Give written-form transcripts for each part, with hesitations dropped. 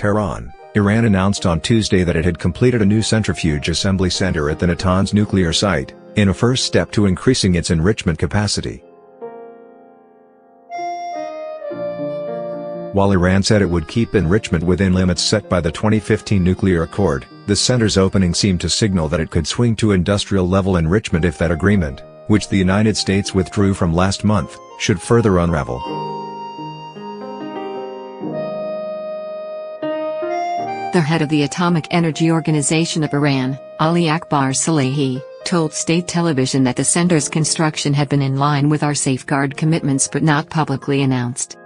Tehran, Iran announced on Tuesday that it had completed a new centrifuge assembly center at the Natanz nuclear site, in a first step to increasing its enrichment capacity. While Iran said it would keep enrichment within limits set by the 2015 nuclear accord, the center's opening seemed to signal that it could swing to industrial-level enrichment if that agreement, which the United States withdrew from last month, should further unravel. The head of the Atomic Energy Organization of Iran, Ali Akbar Salehi, told state television that the center's construction had been in line with our safeguard commitments but not publicly announced.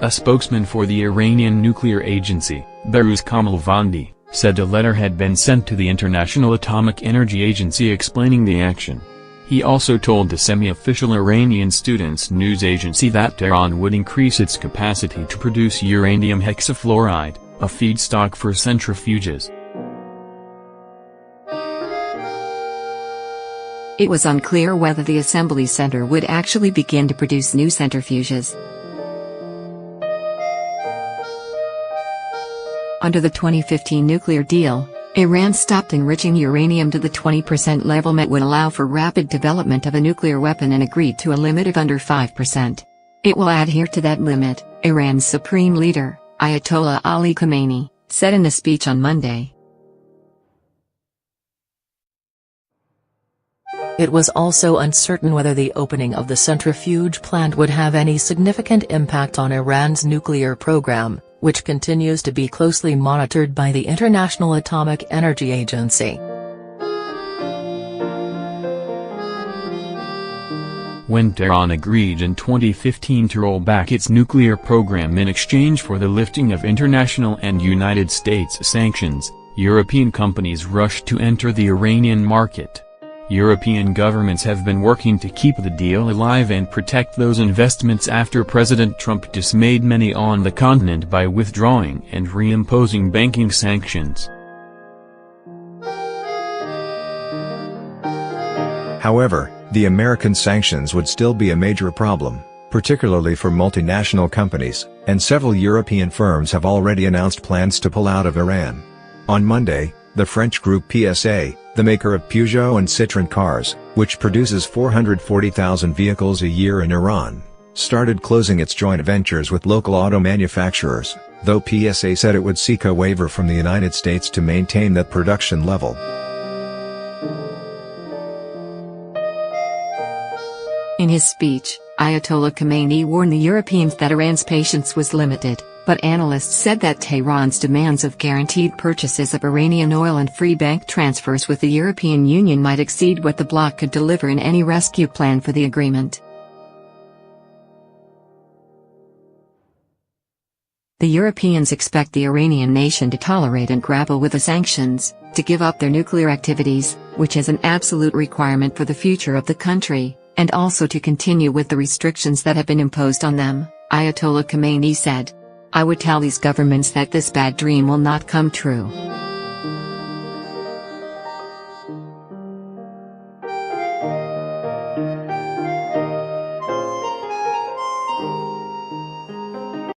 A spokesman for the Iranian nuclear agency, Behrouz Kamalvandi, said a letter had been sent to the International Atomic Energy Agency explaining the action. He also told the semi-official Iranian Students News Agency that Tehran would increase its capacity to produce uranium hexafluoride, a feedstock for centrifuges. It was unclear whether the assembly center would actually begin to produce new centrifuges. Under the 2015 nuclear deal, Iran stopped enriching uranium to the 20% level that would allow for rapid development of a nuclear weapon and agreed to a limit of under 5%. It will adhere to that limit, Iran's supreme leader, Ayatollah Ali Khamenei, said in a speech on Monday. It was also uncertain whether the opening of the centrifuge plant would have any significant impact on Iran's nuclear program, which continues to be closely monitored by the International Atomic Energy Agency. When Tehran agreed in 2015 to roll back its nuclear program in exchange for the lifting of international and United States sanctions, European companies rushed to enter the Iranian market. European governments have been working to keep the deal alive and protect those investments after President Trump dismayed many on the continent by withdrawing and reimposing banking sanctions. However, the American sanctions would still be a major problem, particularly for multinational companies, and several European firms have already announced plans to pull out of Iran. On Monday, the French group PSA, the maker of Peugeot and Citroën cars, which produces 440,000 vehicles a year in Iran, started closing its joint ventures with local auto manufacturers, though PSA said it would seek a waiver from the United States to maintain that production level. In his speech, Ayatollah Khamenei warned the Europeans that Iran's patience was limited, but analysts said that Tehran's demands of guaranteed purchases of Iranian oil and free bank transfers with the European Union might exceed what the bloc could deliver in any rescue plan for the agreement. The Europeans expect the Iranian nation to tolerate and grapple with the sanctions, to give up their nuclear activities, which is an absolute requirement for the future of the country, and also to continue with the restrictions that have been imposed on them, Ayatollah Khamenei said. I would tell these governments that this bad dream will not come true.